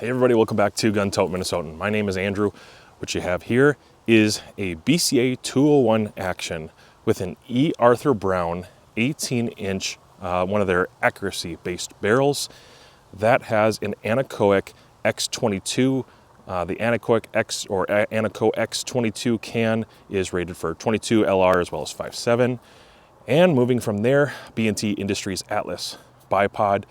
Hey everybody, welcome back to Gun Tote Minnesotan. My name is Andrew. What you have here is a BCA 201 action with an E. Arthur Brown 18-inch, one of their accuracy-based barrels. That has an anechoic X22. The anechoic X or anecho X22 can is rated for 22 LR as well as 5.7. And moving from there, B&T Industries Atlas bipod.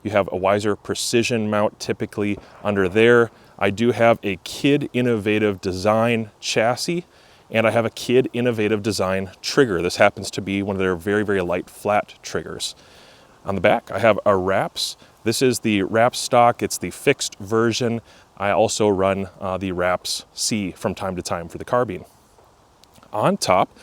You have a Wiser precision mount typically under there. I do have a Kid Innovative Design chassis, and I have a Kid Innovative Design trigger. This happens to be one of their very, very light flat triggers. On the back, I have a Wraps. This is the Wraps stock. It's the fixed version. I also run the Wraps C from time to time for the carbine. On top,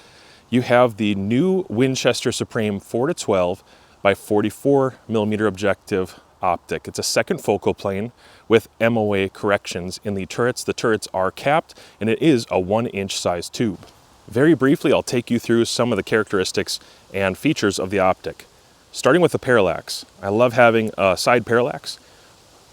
you have the new Winchester Supreme 4-12 by 44 millimeter objective optic. It's a second focal plane with MOA corrections in the turrets. The turrets are capped and it is a 1-inch size tube. Very briefly, I'll take you through some of the characteristics and features of the optic. Starting with the parallax. I love having a side parallax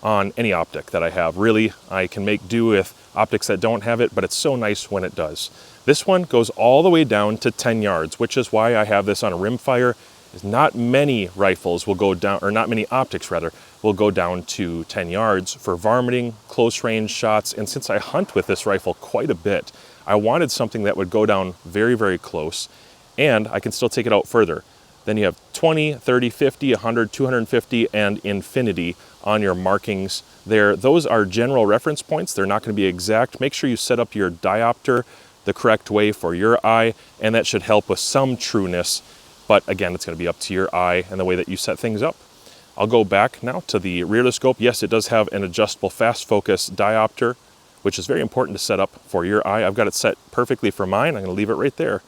on any optic that I have. Really, I can make do with optics that don't have it, but it's so nice when it does. This one goes all the way down to 10 yards, which is why I have this on a rimfire. Not many rifles will go down, or not many optics rather, will go down to 10 yards for varminting, close range shots. And since I hunt with this rifle quite a bit, I wanted something that would go down very, very close, and I can still take it out further. Then you have 20, 30, 50, 100, 250, and infinity on your markings there. Those are general reference points. They're not going to be exact. Make sure you set up your diopter the correct way for your eye, and that should help with some trueness. But again, it's going to be up to your eye and the way that you set things up. I'll go back now to the rear scope. Yes, it does have an adjustable fast focus diopter, which is very important to set up for your eye. I've got it set perfectly for mine. I'm going to leave it right there.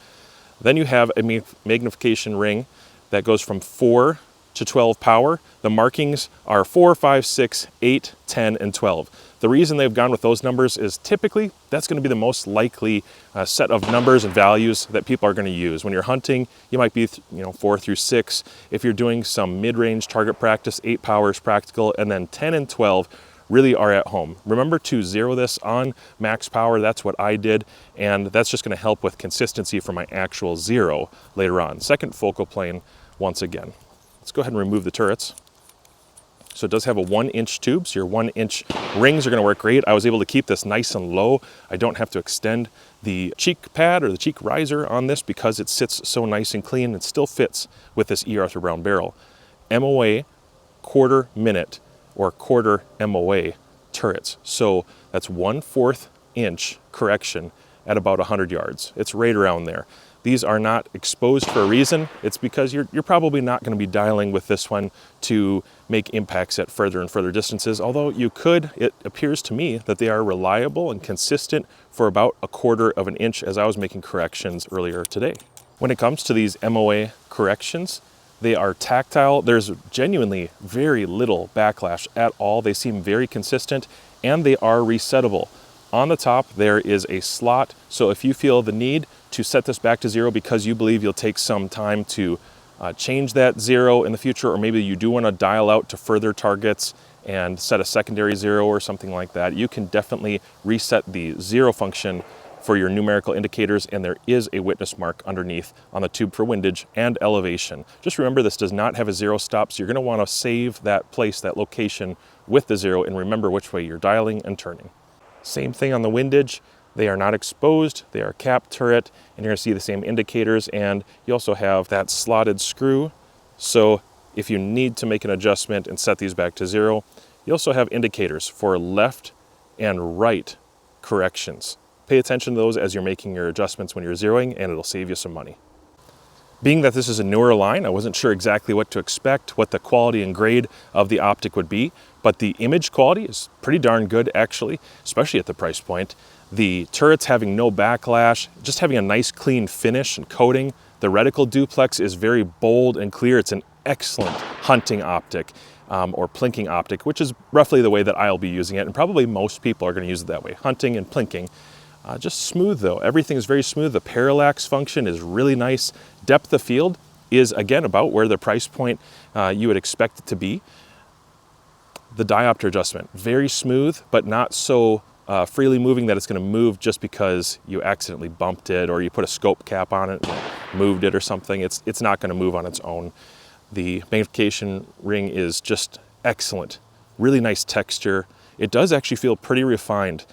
Then you have a magnification ring that goes from 4 to 12 power. The markings are 4, 5, 6, 8, 10, and 12. The reason they've gone with those numbers is typically that's going to be the most likely set of numbers and values that people are going to use. When you're hunting, you might be 4 through 6. If you're doing some mid-range target practice, 8 power is practical, and then 10 and 12 really are at home. Remember to zero this on max power. That's what I did, and that's just going to help with consistency for my actual zero later on. Second focal plane once again. Let's go ahead and remove the turrets. So it does have a 1-inch tube, so your 1-inch rings are going to work great. I was able to keep this nice and low. I don't have to extend the cheek pad or the cheek riser on this because it sits so nice and clean and still fits with this E. Arthur Brown barrel. MOA quarter minute or quarter MOA turrets. So that's 1/4 inch correction at about 100 yards. It's right around there. These are not exposed for a reason. It's because you're probably not going to be dialing with this one to make impacts at further and further distances, although you could. It appears to me that they are reliable and consistent for about 1/4 of an inch as I was making corrections earlier today. When it comes to these MOA corrections, they are tactile. There's genuinely very little backlash at all. They seem very consistent, and they are resettable. On the top, there is a slot, so if you feel the need to set this back to 0 because you believe you'll take some time to change that 0 in the future, or maybe you do want to dial out to further targets and set a secondary 0 or something like that, you can definitely reset the 0 function for your numerical indicators, and there is a witness mark underneath on the tube for windage and elevation. Just remember, this does not have a 0 stop, so you're going to want to save that place, that location with the 0, and remember which way you're dialing and turning. Same thing on the windage. They are not exposed, they are capped turret, and you're going to see the same indicators, and you also have that slotted screw. So if you need to make an adjustment and set these back to 0, you also have indicators for left and right corrections. Pay attention to those as you're making your adjustments when you're zeroing, and it'll save you some money. Being that this is a newer line, I wasn't sure exactly what to expect, what the quality and grade of the optic would be, but the image quality is pretty darn good actually, especially at the price point. The turrets having no backlash, just having a nice clean finish and coating. The reticle duplex is very bold and clear. It's an excellent hunting optic or plinking optic, which is roughly the way that I'll be using it, and probably most people are going to use it that way, hunting and plinking. Just smooth though, everything is very smooth. The parallax function is really nice. Depth of field is again about where the price point you would expect it to be. The diopter adjustment, very smooth, but not so freely moving that it's going to move just because you accidentally bumped it or you put a scope cap on it and moved it or something. It's not going to move on its own. The magnification ring is just excellent. Really nice texture. It does actually feel pretty refined.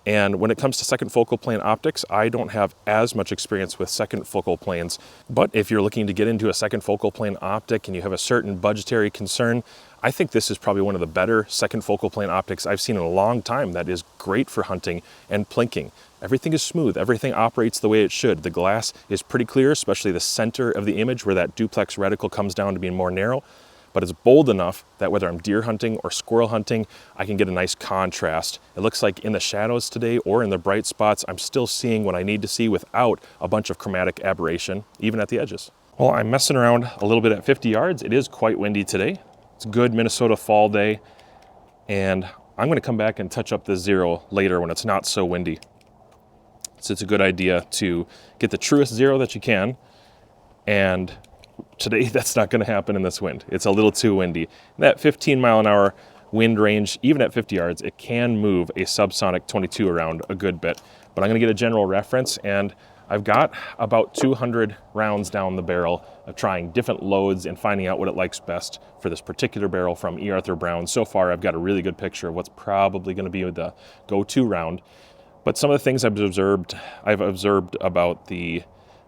And when it comes to second focal plane optics, I don't have as much experience with second focal planes. But if you're looking to get into a second focal plane optic and you have a certain budgetary concern, I think this is probably one of the better second focal plane optics I've seen in a long time that is great for hunting and plinking. Everything is smooth. Everything operates the way it should. The glass is pretty clear, especially the center of the image where that duplex reticle comes down to being more narrow. But it's bold enough that whether I'm deer hunting or squirrel hunting, I can get a nice contrast. It looks like in the shadows today or in the bright spots, I'm still seeing what I need to see without a bunch of chromatic aberration, even at the edges. Well, I'm messing around a little bit at 50 yards. It is quite windy today. It's a good Minnesota fall day, and I'm gonna come back and touch up the zero later when it's not so windy. So it's a good idea to get the truest zero that you can, and today, that's not going to happen in this wind. It's a little too windy. That 15 mile an hour wind range, even at 50 yards, it can move a subsonic 22 around a good bit. But I'm going to get a general reference, and I've got about 200 rounds down the barrel of trying different loads and finding out what it likes best for this particular barrel from E. Arthur Brown. So far, I've got a really good picture of what's probably going to be the go-to round. But some of the things I've observed about the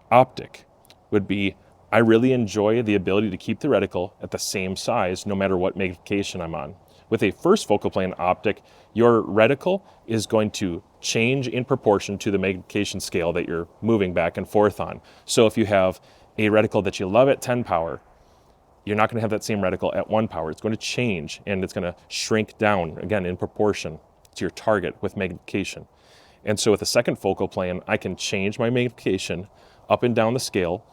optic would be I really enjoy the ability to keep the reticle at the same size no matter what magnification I'm on. With a first focal plane optic, your reticle is going to change in proportion to the magnification scale that you're moving back and forth on. So if you have a reticle that you love at 10 power, you're not going to have that same reticle at 1 power. It's going to change and it's going to shrink down, again, in proportion to your target with magnification. And so with a second focal plane, I can change my magnification up and down the scale.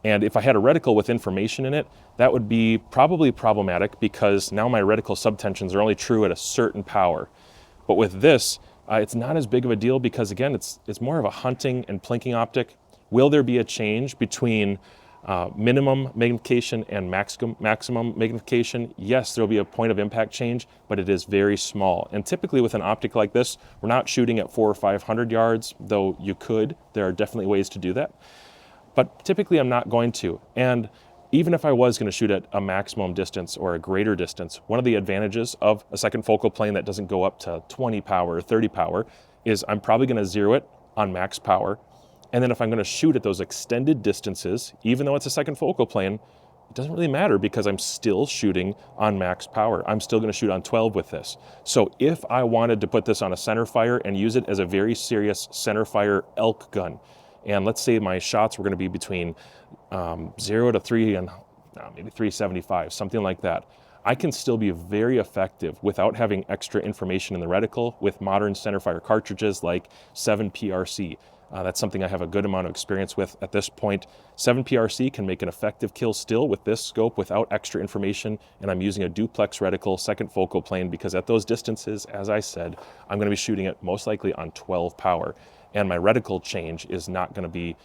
And if I had a reticle with information in it, that would be probably problematic because now my reticle subtensions are only true at a certain power. But with this, it's not as big of a deal because again, it's more of a hunting and plinking optic. Will there be a change between minimum magnification and maximum magnification? Yes, there'll be a point of impact change, but it is very small. And typically with an optic like this, we're not shooting at 400 or 500 yards, though you could. There are definitely ways to do that. But typically I'm not going to. And even if I was going to shoot at a maximum distance or a greater distance, one of the advantages of a second focal plane that doesn't go up to 20 power or 30 power is I'm probably going to zero it on max power. And then if I'm going to shoot at those extended distances, even though it's a second focal plane, it doesn't really matter because I'm still shooting on max power. I'm still going to shoot on 12 with this. So if I wanted to put this on a center fire and use it as a very serious center fire elk gun, and let's say my shots were going to be between 0 to 3 and maybe 375, something like that, I can still be very effective without having extra information in the reticle with modern centerfire cartridges like 7PRC. That's something I have a good amount of experience with at this point. 7PRC can make an effective kill still with this scope without extra information, and I'm using a duplex reticle, second focal plane, because at those distances, as I said, I'm going to be shooting it most likely on 12 power. And my reticle change is not going to be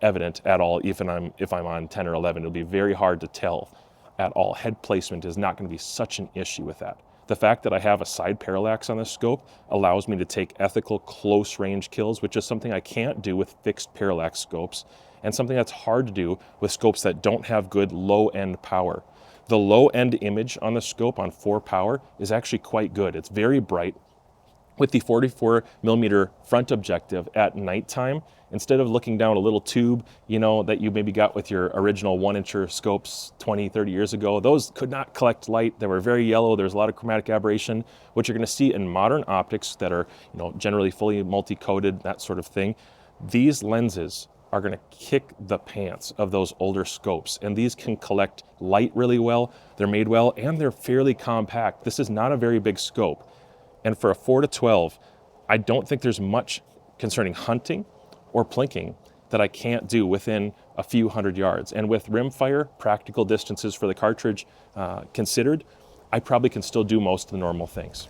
evident at all if I'm on 10 or 11. It'll be very hard to tell at all. Head placement is not going to be such an issue with that. The fact that I have a side parallax on this scope allows me to take ethical close range kills, which is something I can't do with fixed parallax scopes, and something that's hard to do with scopes that don't have good low end power. The low end image on the scope on 4 power is actually quite good. It's very bright. With the 44 millimeter front objective at nighttime, instead of looking down a little tube, that you maybe got with your original 1-incher scopes 20, 30 years ago, those could not collect light. They were very yellow. There's a lot of chromatic aberration, which you're going to see in modern optics that are, generally fully multi-coated, that sort of thing. These lenses are going to kick the pants of those older scopes, and these can collect light really well. They're made well, and they're fairly compact. This is not a very big scope. And for a 4 to 12, I don't think there's much concerning hunting or plinking that I can't do within a few hundred yards. And with rimfire, practical distances for the cartridge considered, I probably can still do most of the normal things.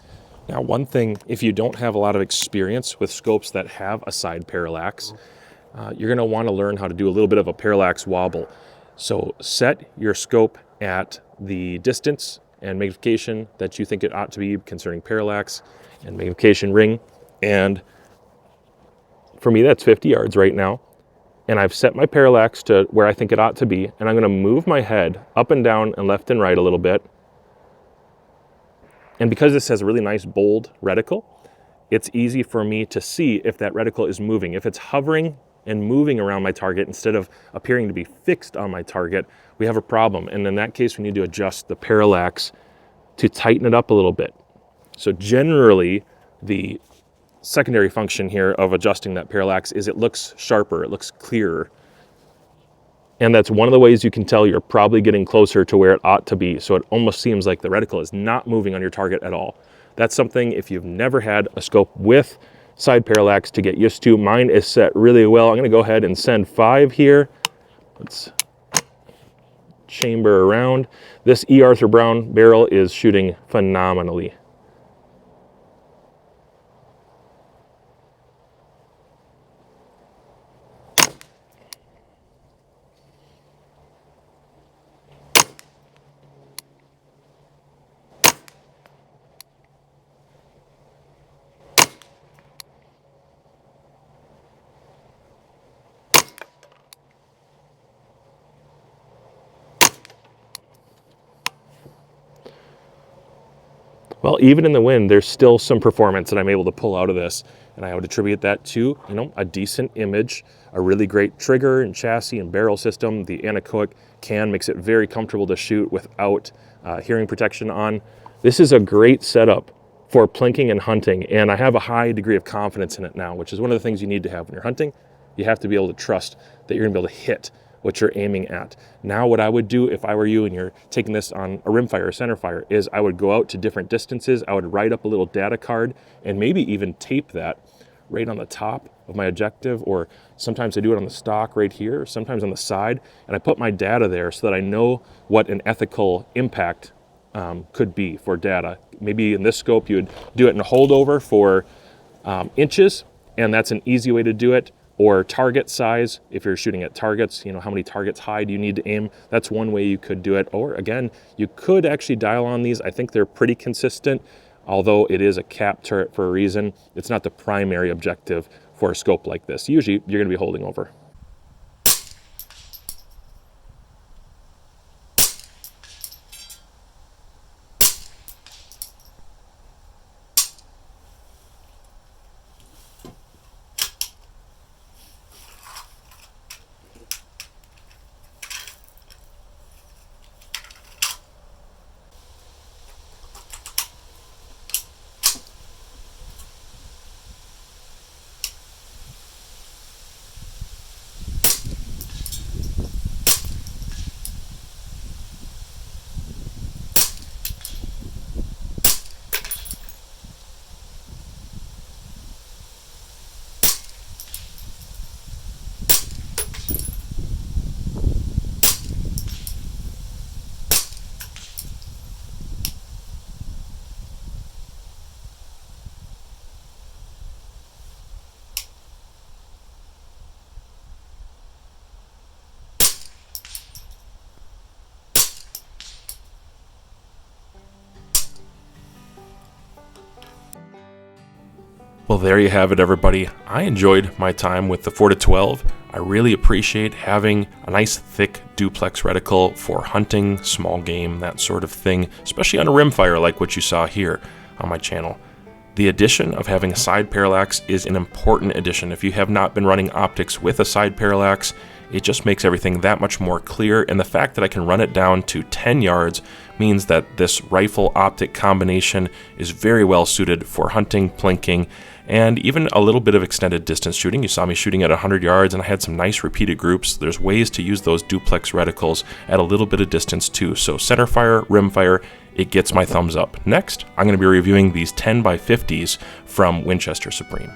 Now, one thing, if you don't have a lot of experience with scopes that have a side parallax, you're going to want to learn how to do a little bit of a parallax wobble. So set your scope at the distance and magnification that you think it ought to be concerning parallax and magnification ring. And for me, that's 50 yards right now. And I've set my parallax to where I think it ought to be. And I'm gonna move my head up and down and left and right a little bit. And because this has a really nice bold reticle, it's easy for me to see if that reticle is moving. If it's hovering and moving around my target instead of appearing to be fixed on my target, we have a problem. And in that case, we need to adjust the parallax to tighten it up a little bit. So generally, the secondary function here of adjusting that parallax is it looks sharper, it looks clearer. And that's one of the ways you can tell you're probably getting closer to where it ought to be. So it almost seems like the reticle is not moving on your target at all. That's something, if you've never had a scope with side parallax, to get used to. Mine is set really well. I'm gonna go ahead and send 5 here. Let's chamber around. This E. Arthur Brown barrel is shooting phenomenally. Well, even in the wind, there's still some performance that I'm able to pull out of this. And I would attribute that to, a decent image, a really great trigger and chassis and barrel system. The anechoic can makes it very comfortable to shoot without hearing protection on. This is a great setup for plinking and hunting. And I have a high degree of confidence in it now, which is one of the things you need to have when you're hunting. You have to be able to trust that you're gonna be able to hit what you're aiming at. Now, what I would do if I were you and you're taking this on a rimfire or centerfire is I would go out to different distances. I would write up a little data card and maybe even tape that right on the top of my objective, or sometimes I do it on the stock right here, sometimes on the side, and I put my data there so that I know what an ethical impact could be for data. Maybe in this scope, you would do it in a holdover for inches, and that's an easy way to do it. Or target size, if you're shooting at targets, how many targets high do you need to aim? That's one way you could do it. Or again, you could actually dial on these. I think they're pretty consistent, although it is a cap turret for a reason. It's not the primary objective for a scope like this. Usually you're gonna be holding over. Well, there you have it, everybody. I enjoyed my time with the 4-12. I really appreciate having a nice thick duplex reticle for hunting, small game, that sort of thing, especially on a rimfire like what you saw here on my channel. The addition of having a side parallax is an important addition. If you have not been running optics with a side parallax, it just makes everything that much more clear, and the fact that I can run it down to 10 yards means that this rifle optic combination is very well suited for hunting, plinking, and even a little bit of extended distance shooting. You saw me shooting at 100 yards, and I had some nice repeated groups. There's ways to use those duplex reticles at a little bit of distance too. So centerfire, rimfire, it gets my thumbs up. Next, I'm going to be reviewing these 10x50s from Winchester Supreme.